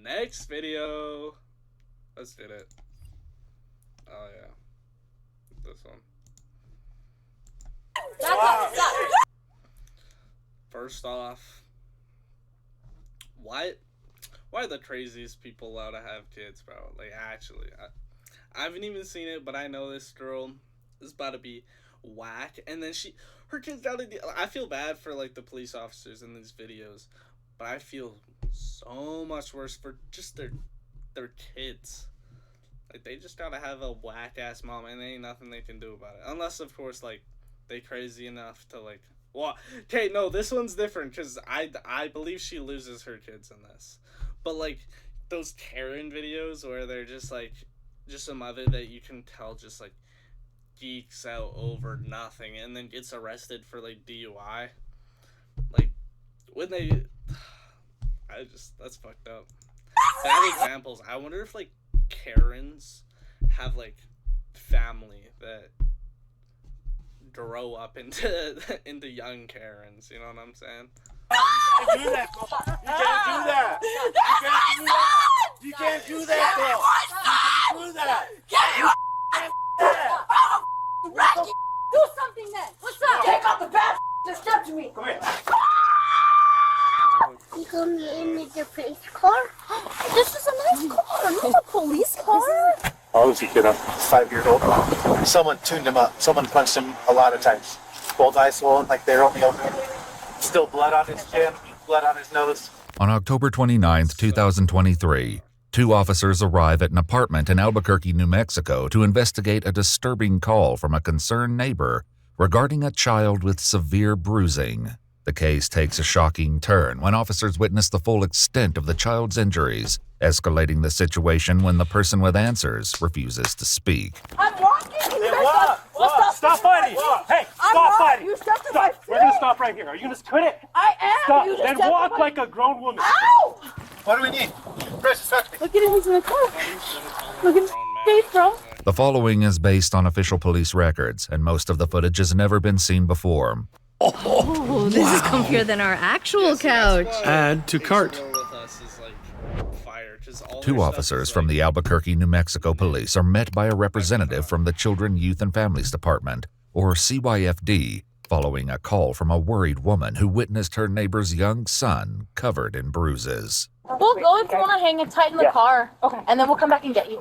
Next video. Let's do it. Oh yeah. This one. First off, why are the craziest people allowed to have kids, bro? Like, actually, I haven't even seen it, but I know this girl is about to be whack, and then her kid's down in I feel bad for, like, the police officers in these videos, but I feel so much worse for just their kids. Like, they just gotta have a whack-ass mom, and there ain't nothing they can do about it. Unless, of course, like, they crazy enough to, like, well, okay, no, this one's different, because I believe she loses her kids in this. But, like, those Karen videos where they're just, like, just a mother that you can tell just, like, geeks out over nothing and then gets arrested for, like, DUI. Like, when they... that's fucked up. Bad examples. I wonder if, like, Karens have, like, family that grow up into young Karens, you know what I'm saying? You can't do that. You can't do that, though. You can't do that. Rocky, do something then. What's up? Take out the bad just step to me. Come here. You come in with the police car? This is a nice car, not a police car. How old is he, kid? 5 years old. Someone tuned him up. Someone punched him a lot of times. Both eyes swollen, like they're only open. Still blood on his chin, blood on his nose. On October 29, 2023, two officers arrive at an apartment in Albuquerque, New Mexico to investigate a disturbing call from a concerned neighbor regarding a child with severe bruising. The case takes a shocking turn when officers witness the full extent of the child's injuries, escalating the situation when the person with answers refuses to speak. I'm walking. Hey, what? Stop fighting. Hey, stop fighting. You stepped in Stop. my We're going to stop right here. Are you going to quit it? I am. Stop. You just Then stepped walk in my... like a grown woman. Ow! What do we need? Chris, touch me. Look at him. He's in the car. Look at his face, bro. The following is based on official police records, and most of the footage has never been seen before. Oh, this is comfier than our actual couch. Add to cart. Two officers from the Albuquerque, New Mexico police are met by a representative from the Children, Youth, and Families Department, or CYFD, following a call from a worried woman who witnessed her neighbor's young son covered in bruises. We'll go if you want to hang it tight in the car. Okay. And then we'll come back and get you.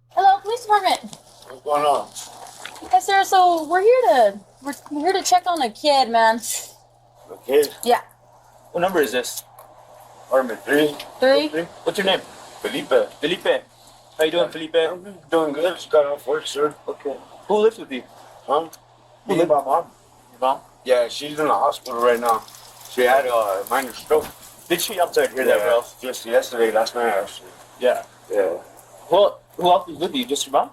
Hello, police department. What's going on? Yes, sir. So we're here to check on a kid, man. Okay. Yeah. What number is this? Apartment 3. 3. What's your name? Felipe. Felipe. How you doing, Felipe? I'm doing good. Just got off work, sir. Okay. Who lives with you? Huh? Me and my mom. Your mom? Yeah, she's in the hospital right now. She had a minor stroke. Did she? I'm sorry to hear that, bro. Just yesterday, last night, actually. Yeah. Yeah. Who else is with you? Just your mom?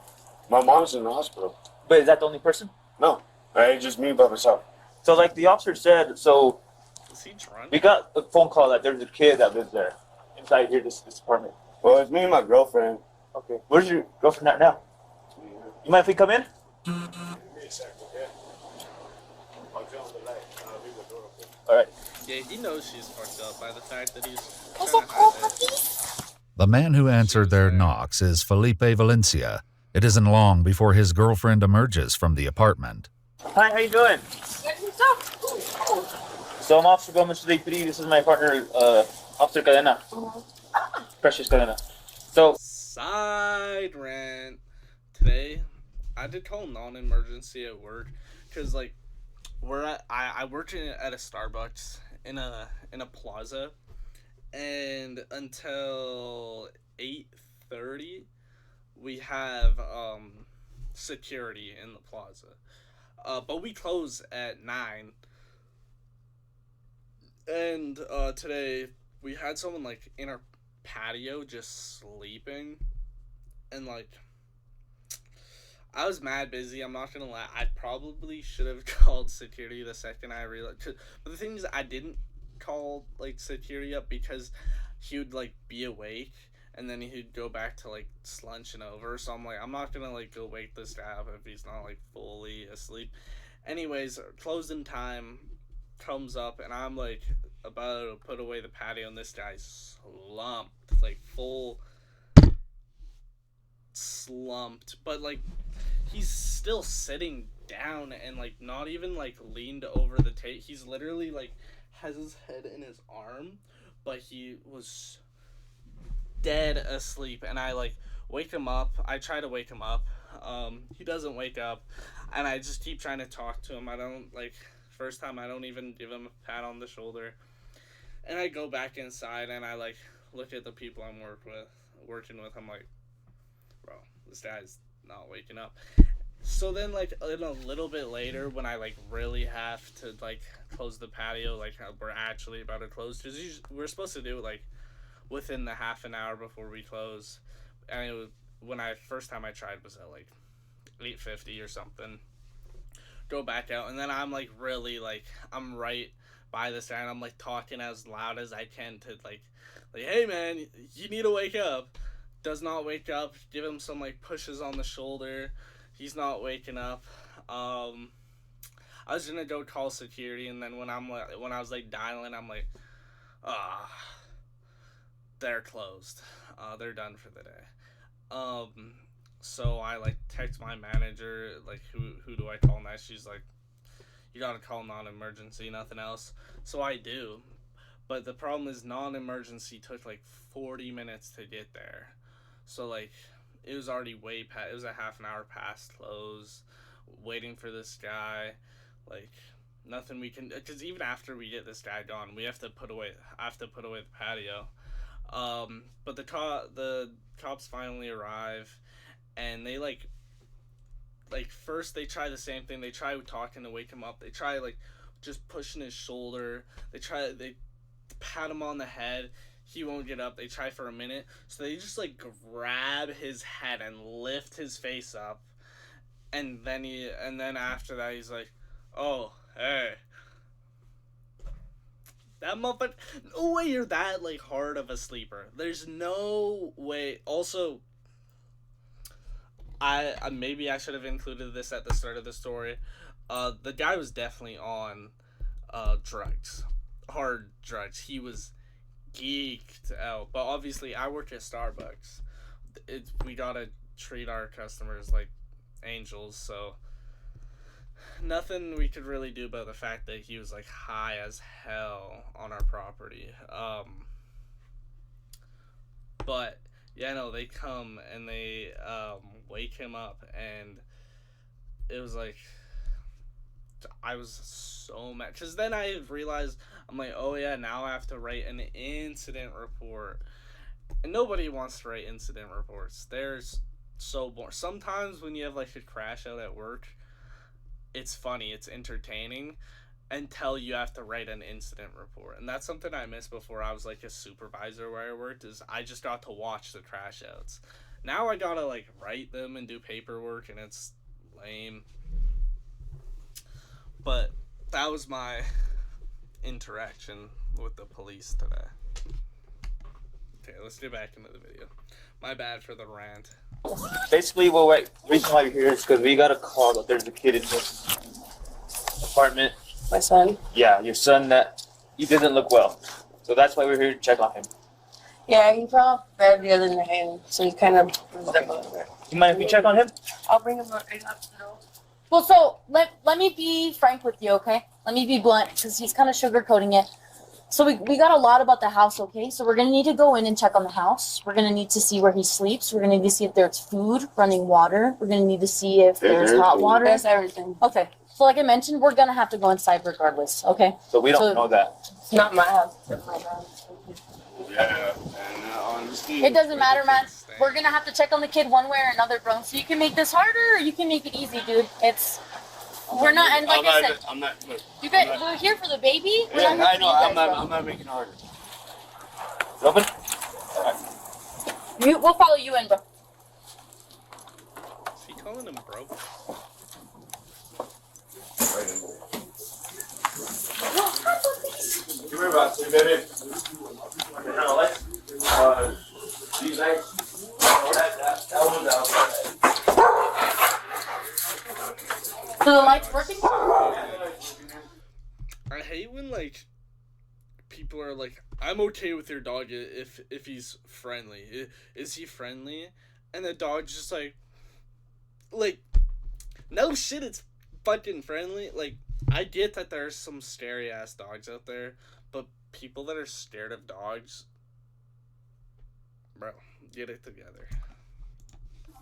My mom's in the hospital. But is that the only person? No. It's just me by myself. So, like the officer said, so Is he drunk? we got a phone call that there's a kid that lives there inside here, this apartment. Well, it's me and my girlfriend. Okay. Where's your girlfriend at now? You mind if we come in? All right. Yeah, he knows she's fucked up by the fact that he's... Is it cool, puppies? The man who answered their knocks is Felipe Valencia. It isn't long before his girlfriend emerges from the apartment. Hi, how you doing? So I'm Officer Gomez to Lake 3. This is my partner, Officer Cadena. Precious Cadena. So... Side rant. Today, I did call non-emergency at work because, like, I worked at a Starbucks in a plaza, and until 8:30 we have security in the plaza, but we close at 9. And today we had someone like in our patio just sleeping, and like I was mad busy, I'm not gonna lie. I probably should have called security the second I realized, but the thing is I didn't call like security up because he would like be awake and then he'd go back to like slunching over, so I'm like, I'm not gonna like go wake this guy up if he's not like fully asleep. Anyways, closing time comes up and I'm like, about to put away the patio, and this guy slumped, like full slumped, but like he's still sitting down and like not even like leaned over the tape. He's literally like has his head in his arm, but he was dead asleep. And I like wake him up. I try to wake him up. He doesn't wake up, and I just keep trying to talk to him. I don't like first time I don't even give him a pat on the shoulder. And I go back inside and I like look at the people I'm working with. I'm like, bro, this guy's not waking up. So then like a little bit later, when I like really have to like close the patio, like we're actually about to close, because we're supposed to do it like within the half an hour before we close. And it was, when I first time I tried was at like 8:50 or something. Go back out, and then I'm like really like I'm right by this guy, and I'm like talking as loud as I can to like hey man, you need to wake up. Does not wake up. Give him some like pushes on the shoulder. He's not waking up. I was gonna go call security, and then when I was like dialing, I'm like, they're closed. They're done for the day. So I like text my manager, like who do I call next? She's like, you gotta call non-emergency, nothing else. So I do, but the problem is non-emergency took like 40 minutes to get there. So like it was already way past. It was a half an hour past close, waiting for this guy. Like nothing we can, because even after we get this guy gone, I have to put away the patio. But the cops finally arrive, and they like first they try the same thing. They try talking to wake him up. They try like just pushing his shoulder. They pat him on the head. He won't get up. They try for a minute. So they just like grab his head and lift his face up. And then after that he's like, oh, hey. That motherfucker, no way you're that like hard of a sleeper. There's no way. Also, I maybe I should have included this at the start of the story. The guy was definitely on drugs. Hard drugs. He was geeked out. But obviously I work at Starbucks. We gotta treat our customers like angels, so nothing we could really do about the fact that he was like high as hell on our property. But yeah, no, they come and they wake him up, and it was like I was so mad, because then I realized, I'm like, oh yeah, now I have to write an incident report, and nobody wants to write incident reports. They're so boring. Sometimes when you have like a crash out at work, it's funny, it's entertaining, until you have to write an incident report. And that's something I missed before I was like a supervisor where I worked, is I just got to watch the crash outs. Now I gotta like write them and do paperwork, and it's lame. But that was my interaction with the police today. Okay, let's get back into the video. My bad for the rant. Basically, the reason why you're here is because we got a call that there's a kid in this apartment. My son? Yeah, your son, that he doesn't look well. So that's why we're here to check on him. Yeah, he fell off bed the other night, so he's kind of bruised up a little bit. You mind if we check on him? I'll bring him right up to the door. Well, so let me be frank with you, okay? Let me be blunt, because he's kind of sugarcoating it. So we got a lot about the house, okay? So we're going to need to go in and check on the house. We're going to need to see where he sleeps. We're going to need to see if there's food, running water. We're going to need to see if there's hot water. There's everything. Okay. So like I mentioned, we're going to have to go inside regardless, okay? So we don't know that. It's not my house. It's my house. Yeah, and honestly, It doesn't matter, man. We're going to have to check on the kid one way or another, bro. So you can make this harder or you can make it easy, dude. We're not, and like I said, I'm not. Look, you guys, we're here for the baby. We're yeah, not I here know. for you guys, I'm not making it harder. Open? bro. We'll follow you in, bro. Is he calling him broke? Come here, boss. You baby. These nights. That one's outside. So the light's working? I hate when like okay with your dog if he's friendly? Is he friendly? And the dog's just like, no shit, it's fucking friendly. Like, I get that there's some scary ass dogs out there, but people that are scared of dogs, bro, get it together.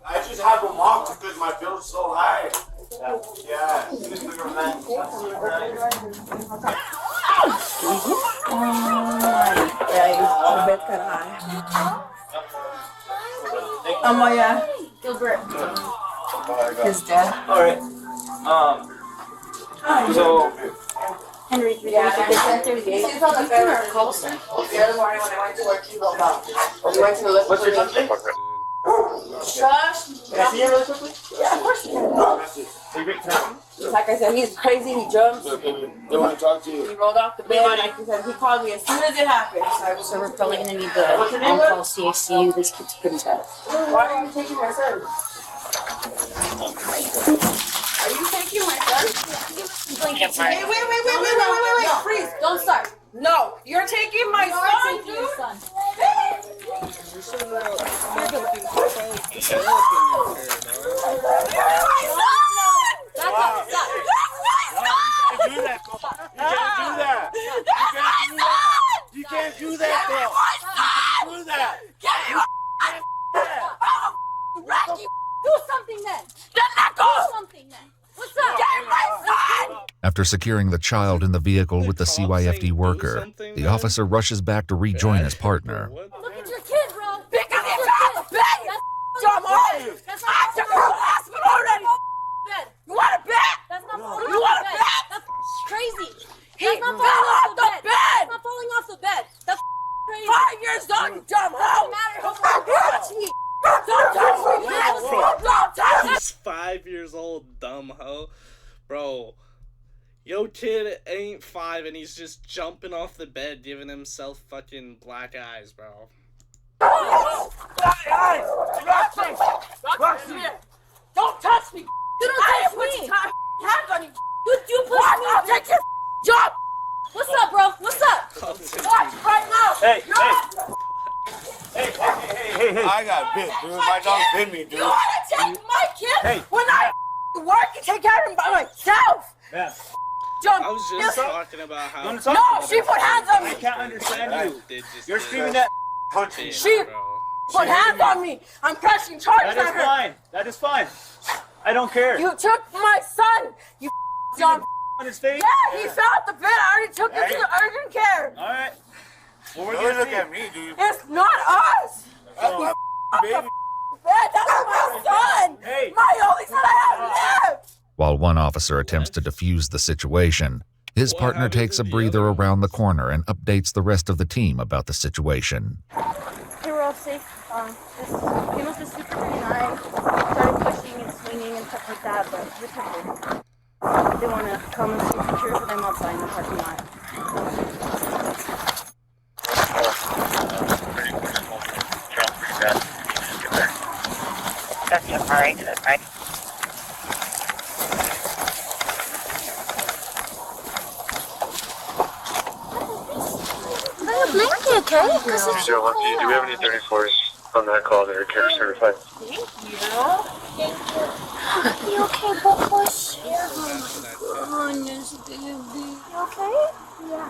I just have them mocked because my bill's so high. Yeah. Yeah, the bed's kind of high. Yeah. Gilbert. His dad. All right. So Henry, Yeah, he's on the phone or closer. The other morning when I went to work, he woke up. We went to look what's your son's name? Shush. Can I see him really quickly? Yeah, of course you can. Like I said, he's crazy. He jumps. They want to talk to you. He rolled off the bed. Like I said, he called me as soon as it happened. So we're probably gonna need the on-call CACU. This kid's pretty bad. Why are you taking my son? Are you taking my son? Wait. Freeze. Don't start. No, you're taking my son, dude. You can't do that, though. You can't do that. Do something then. Do something then. What's up? Get my son! After securing the child in the vehicle with the CYFD worker, the officer rushes back to rejoin his partner. Look at your kid, bro. Pick up your bed. Dumb hole. That's I took her to the hospital already. bed. You want a bed? That's not falling You off want the a bed. bed? That's crazy. He That's not fell falling off off the the bed. bed. That's not falling off the bed. That's crazy. 5 years old, you dumb hoe. Don't touch me. Don't touch me, bitch. Don't touch me. He's 5 years old, dumb hoe. Bro, yo kid ain't 5 and he's just jumping off the bed giving himself fucking black eyes, bro. Roxy, don't touch me. You don't touch me. Hands on you. You push me. I'll take your job. What's up, bro? What's up? Watch right now. Hey, You're hey. I got bit, dude. My dog bit me, dude. You want to take my kid Hey. when I work and take care of him by myself? Yeah. Jump. I was just talking about how. You wanna talk? No, she put hands on I me. can't understand you. Did just You're did screaming that. Punch me. She bro. put hands on me. I'm pressing charges That on is her. fine. That is fine. I don't care. You took my son. You dumb. On his face. Yeah, he fell off the bed. I already took him to the urgent care. All right. Well, we're Don't gonna look see. at me, dude. It's not us. That's my baby. Bed. That's my son. Hey. My only son I have left. While one officer attempts to defuse the situation, his What partner happened takes to a the breather other around the corner and updates the rest of the team about the situation. Hey, we're all safe. This came up to Super 39. Started pushing and swinging and stuff like that, but we're cool. They want to come and secure for them outside in the parking lot. Blanket, okay? Do we have any 34s on that call that are care certified? You okay, Buckles? Goodness, baby. You okay? Yeah.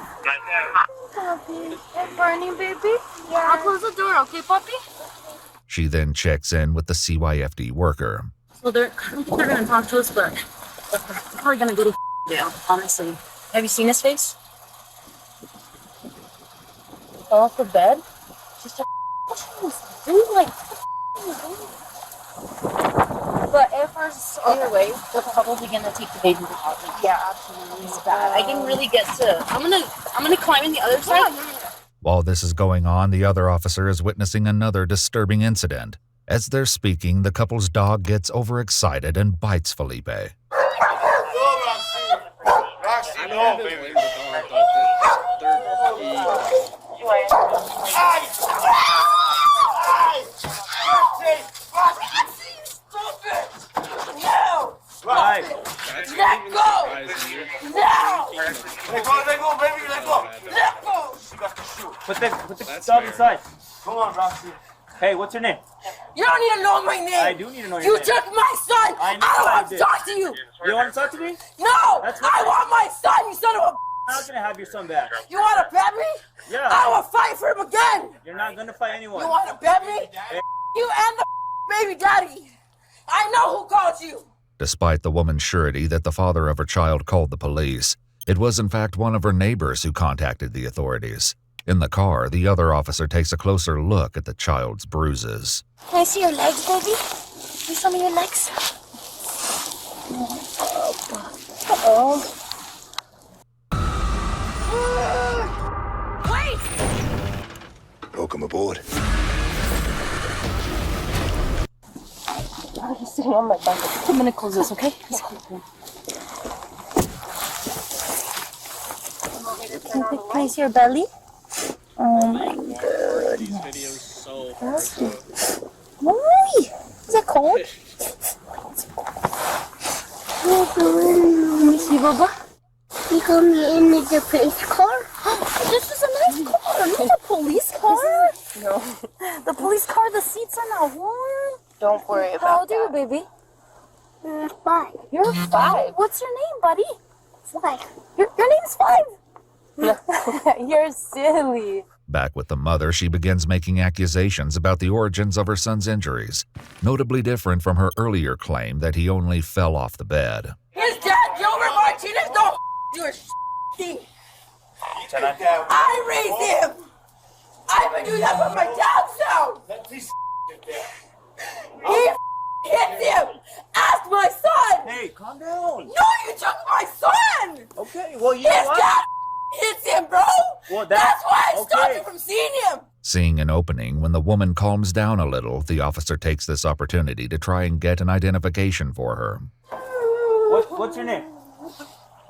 Puppy. Hey, Barney, baby? Yeah. I'll close the door, okay, puppy? She then checks in with the CYFD worker. So I don't think they're going to talk to us, but they're probably going to go to jail, honestly. Have you seen his face? Fell off the bed? Just dude, like, but if we're on your way, we're probably gonna take the baby to the hospital. Yeah, absolutely. It's bad. I can really get to. I'm gonna climb in the other side. While this is going on, the other officer is witnessing another disturbing incident. As they're speaking, the couple's dog gets overexcited and bites Felipe. Roxy, no, haven't baby. blamed the dog, but they're Right. Let go. Now. Let go, baby, let go. Let go. Put the That's Stop fair. inside. Come on, Roxy. Hey, what's your name? You don't need to know my name. I do need to know your You name. took my son. I know don't I want to did. talk to you. You don't want to talk to me? No. That's I right. want my son. You son of a. I'm not gonna have your son back. You want to bet me? Yeah. I will fight for him again. You're not gonna fight anyone. You want to bet me? You and the baby daddy. I know who called you. Despite the woman's surety that the father of her child called the police, it was in fact one of her neighbors who contacted the authorities. In the car, the other officer takes a closer look at the child's bruises. Can I see your legs, baby? Can you show me your legs? Uh-oh. Wait. Welcome aboard. Oh, he's sitting on my back. I'm gonna close this, okay? Can I see your belly? Oh my god. These videos so hard. Why? Is it cold? Let me see, Baba. You got me in the police car? This is a nice car, not a police car. No. The police car, the seats are not warm. Don't worry about How old are you, baby? 5. You're 5? What's your name, buddy? 5. Your name's 5? You're silly. Back with the mother, she begins making accusations about the origins of her son's injuries, notably different from her earlier claim that he only fell off the bed. His dad, Gilbert Martinez, don't you I raised him. I've been doing that from my dad's house. He hits him. Ask my son. Hey, calm down. No, you took my son. Okay, well, you His know what? dad hits him, bro. Well, That's why I stopped okay. you from seeing him. Seeing an opening, when the woman calms down a little, the officer takes this opportunity to try and get an identification for her. What's your name?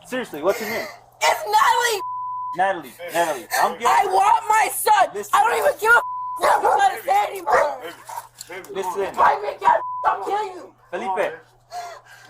Seriously, what's your name? It's Natalie. Natalie. I want my son. I don't even give a what you gotta say anymore. Listen. I make that I'll kill you. Felipe.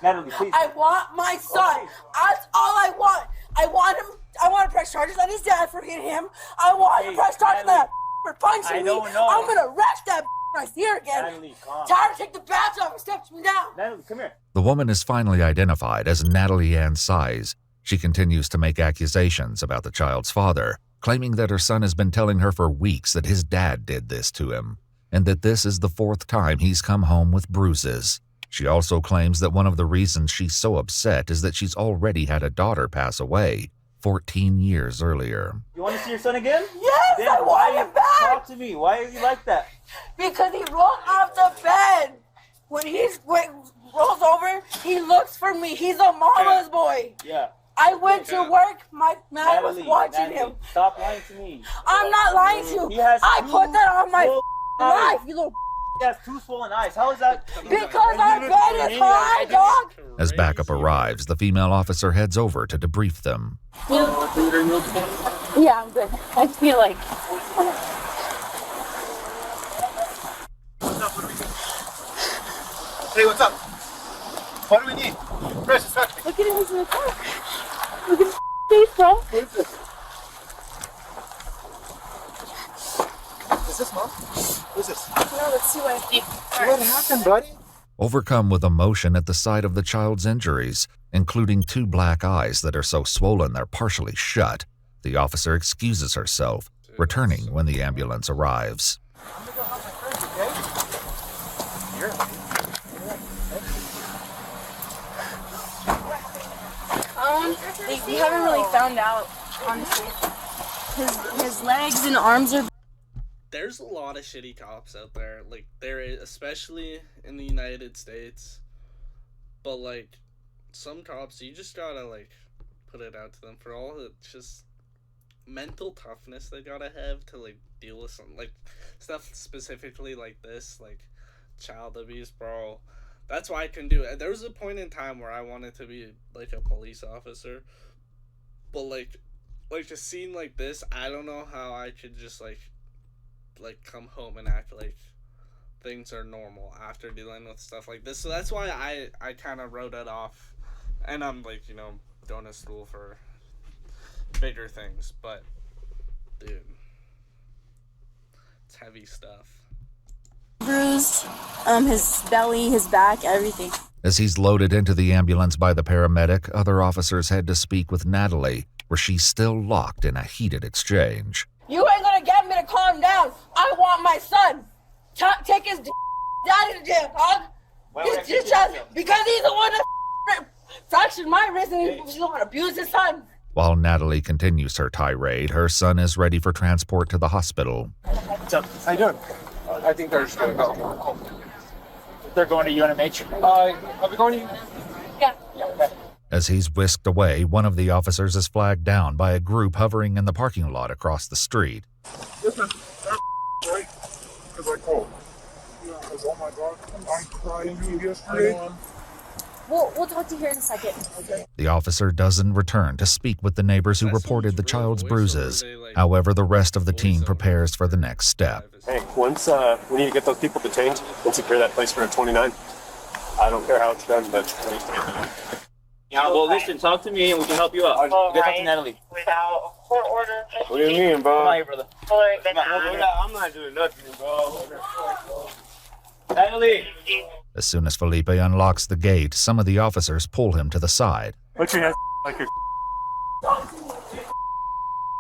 Natalie, please. I want my son. Okay. That's all I want. I want him. I want to press charges on his dad for hitting him. I want to press charges on that for punching I me. don't know. I'm gonna arrest that when I see her again. Natalie, calm. Tell her to take the badge off and step me down. Natalie, come here. The woman is finally identified as Natalie Ann Size. She continues to make accusations about the child's father, claiming that her son has been telling her for weeks that his dad did this to him, and that this is the 4th time he's come home with bruises. She also claims that one of the reasons she's so upset is that she's already had a daughter pass away 14 years earlier. You want to see your son again? Yes, Then I want him back. Talk to me. Why are you like that? Because he rolled off the bed. When he rolls over, he looks for me. He's a mama's boy. Yeah. I went to work. My man was Natalie, watching him. Stop lying to me. I'm not lying to you. He has I two put that on my swollen life, eyes. you little. He has 2 swollen eyes. How is that? Because our bed is high, dog. As backup arrives, the female officer heads over to debrief them. Yeah, I'm good. I feel like. Hey, what's up? What do we need? Precious, touch me. Look at him, he's in the car. Look at his face, bro. What is this? Is this mom? What is this? No, let's see what I think. What happened, buddy? Overcome with emotion at the sight of the child's injuries, including 2 black eyes that are so swollen they're partially shut, the officer excuses herself, returning when the ambulance arrives. I'm gonna go help my friends, okay? Here. We haven't really found out, honestly. His legs and arms are. There's a lot of shitty cops out there. Like, there is, especially in the United States. But, like, some cops, you just gotta, like, put it out to them for all the just mental toughness they gotta have to, like, deal with some, like, stuff specifically like this, like, child abuse, bro. That's why I couldn't do it. There was a point in time where I wanted to be, like, a police officer. But, like a scene like this, I don't know how I could just, like come home and act like things are normal after dealing with stuff like this. So that's why I kind of wrote it off, and I'm like, you know, going to school for bigger things. But dude, It's heavy stuff. Bruised, his belly, his back, everything. As he's loaded into the ambulance by the paramedic, other officers head to speak with Natalie, where she's still locked in a heated exchange. You ain't gonna get me to calm down. I want my son. Take his daddy to jail, dog. Because he's the one that fractured my wrist and he's the one to abuse his son. While Natalie continues her tirade, her son is ready for transport to the hospital. What's up? How you doing? I think they're just gonna go. They're going to UNMH. Are we going to? Yeah. As he's whisked away, one of the officers is flagged down by a group hovering in the parking lot across the street. Listen, right? Because I called. Because, oh my God, I cried to you yesterday. We'll talk to you here in a second. Okay. The officer doesn't return to speak with the neighbors who reported the child's bruises. However, the rest of the team prepares for the next step. Hey, once we need to get those people detained and secure that place for a 29. I don't care how it's done, but we need to get them. Yeah, well, listen, talk to me and we can help you out. You gotta talk to Natalie. Without court order. What do you mean, bro? Come on here, brother. I'm not doing nothing, bro. Natalie! As soon as Felipe unlocks the gate, some of the officers pull him to the side. Put your hands like you're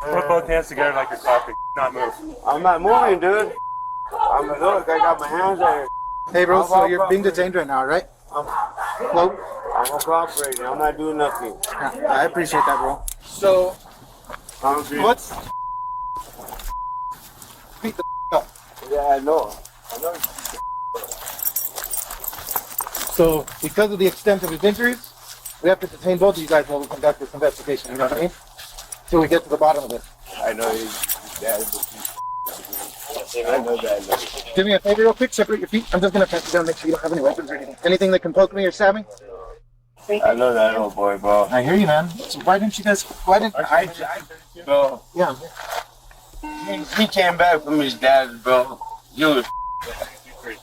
put both hands together like you're talking. Not move. I'm not moving, dude. Look, I got my hands there. Hey, bro, so you're being detained right now, right? Well, I'm cooperating. I'm not doing nothing. I appreciate that, bro. So, what's... Beat the up. Yeah, I know. So, because of the extent of his injuries, we have to detain both of you guys while we conduct this investigation, you know what I mean? Till we get to the bottom of it. I know his dad, I know that. Do me a favor real quick, separate your feet. I'm just gonna pat you down, make sure you don't have any weapons or anything. Anything that can poke me or stab me? I know that old boy, bro. I hear you, man. So why didn't you guys, Bro, yeah. he came back from his dad, bro. He was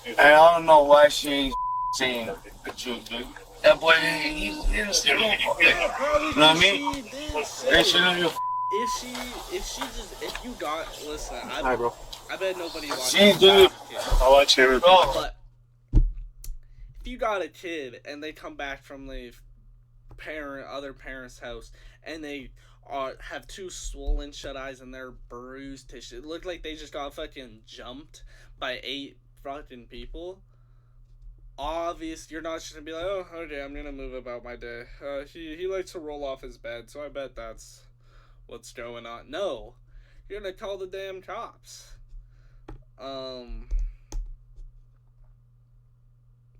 and I don't know why she ain't saying the truth, dude. That boy, he's innocent. You know what I mean? They shouldn't have. If you got, listen, Hi, bro. I bet nobody watches. She do. I'll watch him. But if you got a kid and they come back from the other parent's house and they have two swollen shut eyes and they're bruised tissue, it looked like they just got fucking jumped by 8 fucking people. Obvious, you're not just gonna be like, oh, okay, I'm gonna move about my day. He likes to roll off his bed, so I bet that's what's going on. No, you're gonna call the damn cops.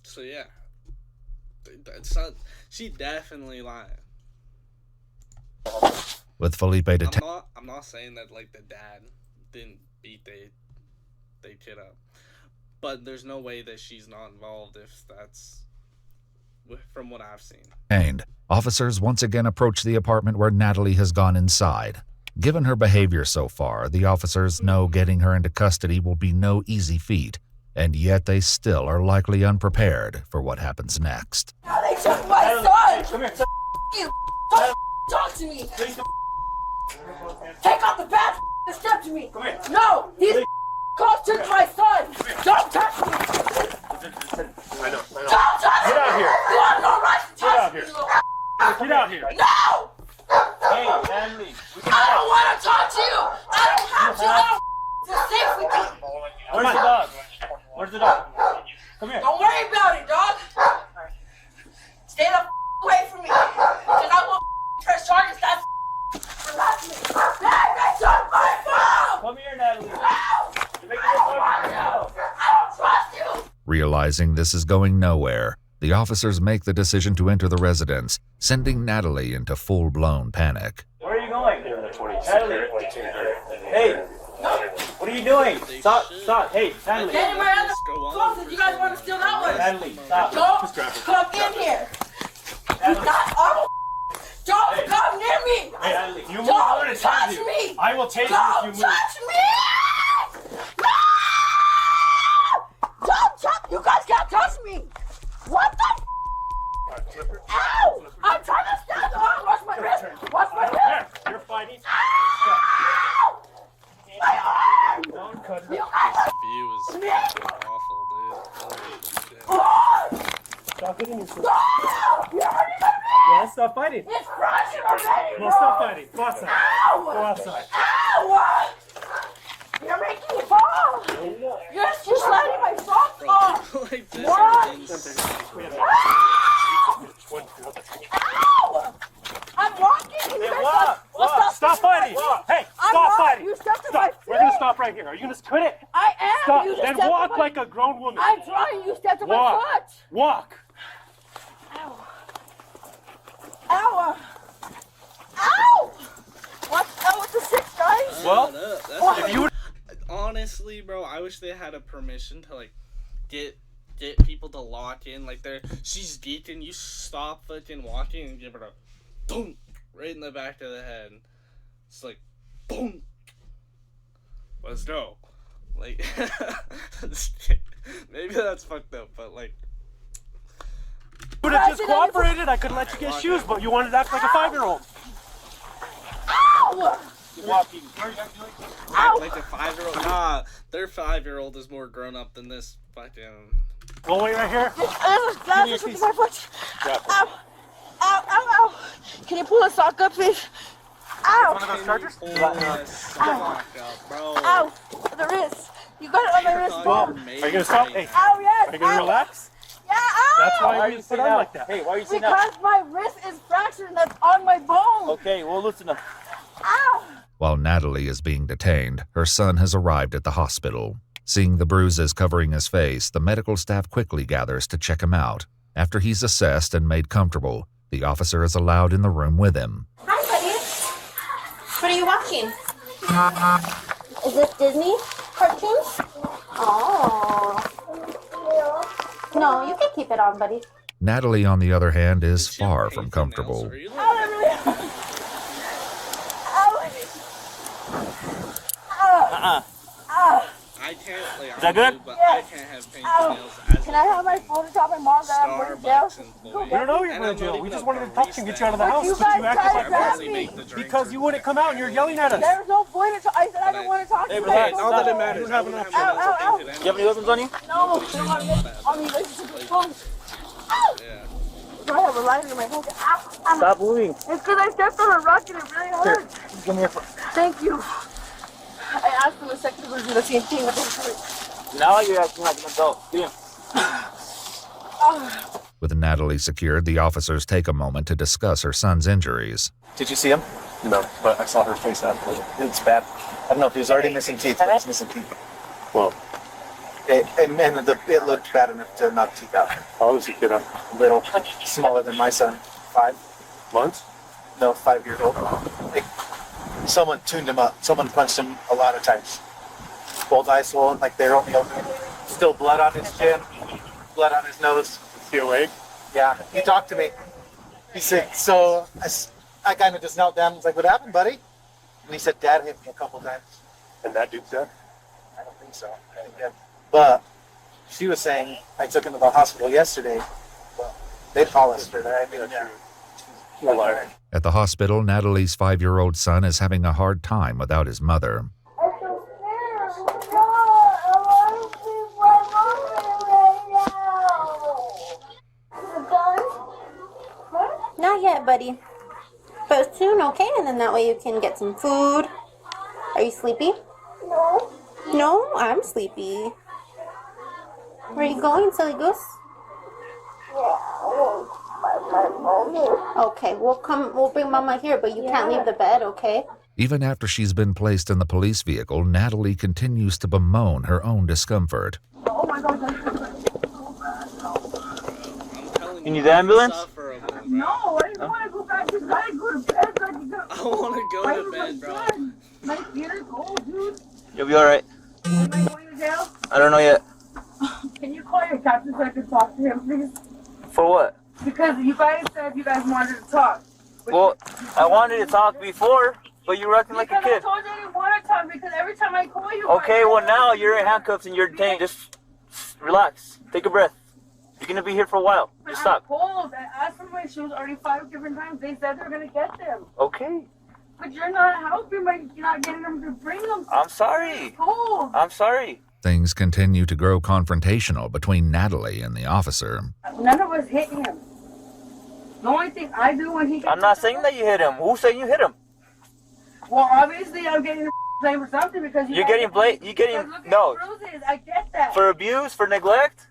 So yeah, that's not. She definitely lying. With Felipe detained. I'm not saying that like the dad didn't beat they kid up. But there's no way that she's not involved if that's from what I've seen. Officers once again approach the apartment where Natalie has gone inside. Given her behavior so far, the officers know getting her into custody will be no easy feat, and yet they still are likely unprepared for what happens next. Now they took my son! You talk to me! Take off the badge and step to me! No! These cops took my son! Don't touch me! I know. Don't touch me! Get out here! You have no right to touch me! Get out here! No! Hey, Natalie. I don't want to talk to you! I don't have to! I don't safe with you! Where's the dog? Where's the dog? Come here. Don't worry about it, dog! Stay the away from me! Because I will press charges, that's harassment! Hey, they took my phone! Come here, Natalie. No! I don't trust you! Realizing this is going nowhere, the officers make the decision to enter the residence, sending Natalie into full-blown panic. Where are you going? Natalie. Hey, what are you doing? Stop. Hey, Natalie. Get in my other closet. You guys want to steal that one? Natalie, stop. Don't come in here. Don't come near me. Hey, Natalie, you move, Don't touch me. I will take you Don't if you move. touch me. No! Don't touch. You guys can't touch me. What the? Ow! I'm trying to stand on. Watch my wrist. Watch my wrist. You're fighting. Ow! My arm. Don't cut You guys are Stop hitting yourself. No! You're hurting my wrist! Yeah, stop fighting. It's crushing already, bro! Well, stop fighting. Go outside. Ow! Go outside. Ow! You're making me fall! You're sliding my socks off! Like this What? Ow! I'm walking! Hey, walk. Stop fighting. Hey, stop fighting. You stepped in Stop. my feet! We're going to stop right here. Are you going to quit it? I am! Stop. You just Then stepped walk in my... like a grown woman. I'm trying! You stepped in my Walk. foot! Walk. Ow! Ow! Ow! What's the 6, guys? Well, that's if you would... Honestly, bro, I wish they had a permission to like get people to lock in. Like she's geeking, you stop fucking walking and give her a boom right in the back of the head. It's like boom. Let's go. Like maybe that's fucked up, but like would have just cooperated, I could let you get shoes, but you wanted to act like a 5-year-old. Ow! Walking. Ow! like a 5-year-old. Nah, their 5-year-old is more grown up than this fucking. Go wait right here. This is my foot. Ow! Ow! Ow! Ow! Can you pull a sock up, please? Ow! One of those chargers? Ow! Bro. Ow! The wrist. You got it on my wrist, Well, bro. are you gonna stop? Hey, Ow! Yes. are you gonna relax? Yeah. Ow! Why That's why are you you sit sitting down out? like that. Hey, why are you sitting out? Because my wrist is fractured and that's on my bone. Okay, well listen up. Ow! While Natalie is being detained, her son has arrived at the hospital. Seeing the bruises covering his face, the medical staff quickly gathers to check him out. After he's assessed and made comfortable, the officer is allowed in the room with him. Hi, buddy. What are you watching? Is this Disney cartoons? Oh. No, you can keep it on, buddy. Natalie, on the other hand, is far from comfortable. I can't. Like, Is that good? But Yes. I can't have paint Ow. nails as Can I have my phone to tell my mom that I'm going to jail? Starbucks employee. We don't know you're And going I'm to jail. not We even just a wanted to talk to you and get you out of the But house. you But you guys acted tried like to I grab barely me. make the drink. because you wouldn't come out and you're yelling at us. There's no point in I said I didn't want to talk to Hey, you. relax. Not that it Stop. matters. You have I enough. wouldn't have Ow, ow, been able to Do you have any weapons on you? No, I don't want to get on me. Let's just get phone. Ow! Yeah. Do I have a lighter in my hand? Ow! Ow. Stop moving. It's because I stepped on a rock and it really hurt. Come here. Thank you. I asked him a second ago to do the same thing. But they Now you're acting like an adult. Get in. With Natalie secured, the officers take a moment to discuss her son's injuries. Did you see him? No, but I saw her face after. It's bad. I don't know if he was already missing teeth, but he's missing teeth. Well, It looked bad enough to knock teeth out. how old is the kid? A little smaller than my son. 5? Months? No, 5 years old. Like, someone tuned him up. Someone punched him a lot of times. Both eyes swollen, like they're only open. Still blood on his chin, blood on his nose. Is he awake? Yeah, he talked to me. He said, so I kind of just knelt down and was like, what happened, buddy? And he said, Dad hit me a couple times. And that dude's dead? I don't think so. I think that, but she was saying, I took him to the hospital yesterday. Well, they call us for that. I mean, yeah. You're lying. At the hospital, Natalie's 5-year-old son is having a hard time without his mother. Not yet, buddy. But soon, okay? And then that way you can get some food. Are you sleepy? No. No, I'm sleepy. Where are you going, silly goose? Okay, we'll bring Mama here, but you can't leave the bed, okay? Even after she's been placed in the police vehicle, Natalie continues to bemoan her own discomfort. Oh my God. You need the ambulance? No, I don't want to go back. You gotta go to bed. I want to go to bed, bro. My years old, dude. You'll be alright. Am I going to jail? I don't know yet. Can you call your captain so I can talk to him, please? For what? Because you guys said you guys wanted to talk. Well, I wanted to talk before, but you were acting like a Because I kid. told you I didn't want to talk because every time I call you. Okay, well now you're in handcuffs and you're detained. Just relax. Take a breath. You're gonna be here for a while. But Just I'm stop. cold. I asked for my shoes already 5 different times. They said they're gonna get them. Okay. But you're not helping by not getting them to bring them. I'm sorry. It's cold. I'm sorry. Things continue to grow confrontational between Natalie and the officer. None of us hit him. The only thing I do when he... I'm not saying that you hit him. Who's saying you hit him? Well, obviously I'm getting blamed for something because you're getting blamed. You getting no bruises. I get that. For abuse, for neglect.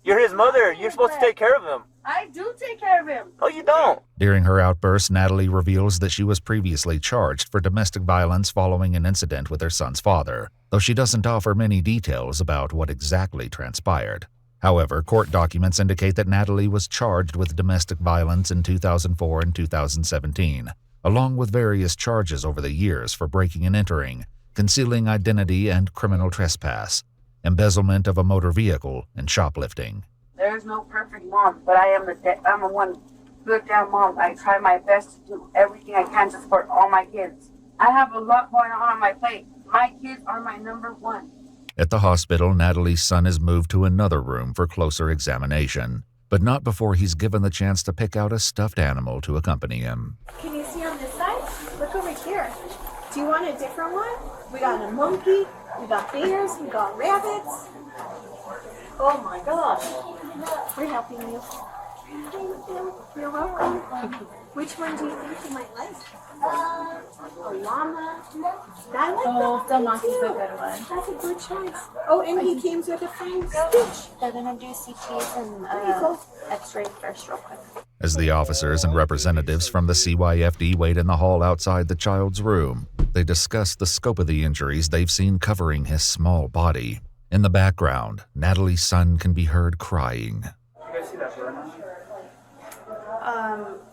You're his mother. You're supposed to take care of him. I do take care of him. No, you don't. During her outburst, Natalie reveals that she was previously charged for domestic violence following an incident with her son's father, though she doesn't offer many details about what exactly transpired. However, court documents indicate that Natalie was charged with domestic violence in 2004 and 2017, along with various charges over the years for breaking and entering, concealing identity and criminal trespass, embezzlement of a motor vehicle, and shoplifting. There's no perfect mom, but I'm a one good damn mom. I try my best to do everything I can to support all my kids. I have a lot going on my plate. My kids are my number one. At the hospital, Natalie's son is moved to another room for closer examination, but not before he's given the chance to pick out a stuffed animal to accompany him. Can you see on this side? Look over here. Do you want a different one? We got a monkey, we got bears, we got rabbits. Oh my gosh. We're helping you. Thank you. You're welcome. Which one do you think you might like? A llama. I like the monkey's a good one. That's a good choice. Oh, and he came with a fine stitch. They're gonna do CTs and X-ray first, real quick. As the officers and representatives from the CYFD wait in the hall outside the child's room, they discuss the scope of the injuries they've seen covering his small body. In the background, Natalie's son can be heard crying. You guys see that burn?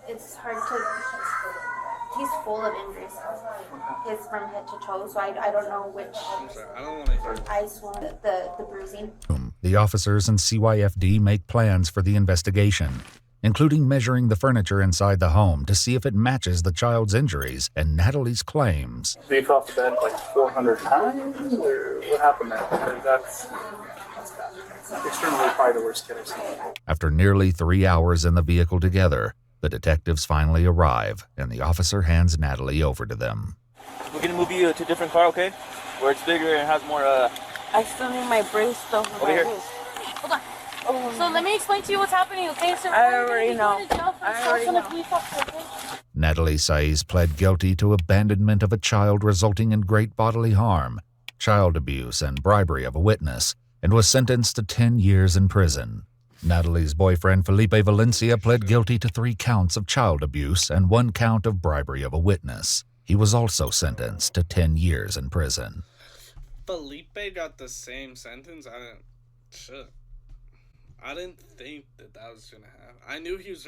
It's hard to... He's full of injuries. He's from head to toe, so I don't know which... I'm sorry, I don't want to hear I swung the bruising. The officers and CYFD make plans for the investigation, including measuring the furniture inside the home to see if it matches the child's injuries and Natalie's claims. So you fell off the bed like 400 times, or what happened there? Because that's extremely probably the worst kid I've seen. After nearly 3 hours in the vehicle together, the detectives finally arrive, and the officer hands Natalie over to them. We're gonna move you to a different car, okay? Where it's bigger and has more, I still need my brace though. Over here. Hold on. So let me explain to you what's happening, okay? So I already know. Natalie Saiz pled guilty to abandonment of a child resulting in great bodily harm, child abuse, and bribery of a witness, and was sentenced to 10 years in prison. Natalie's boyfriend Felipe Valencia pled guilty to 3 counts of child abuse and 1 count of bribery of a witness. He was also sentenced to 10 years in prison. Felipe got the same sentence? I didn't think that was gonna happen. I knew he was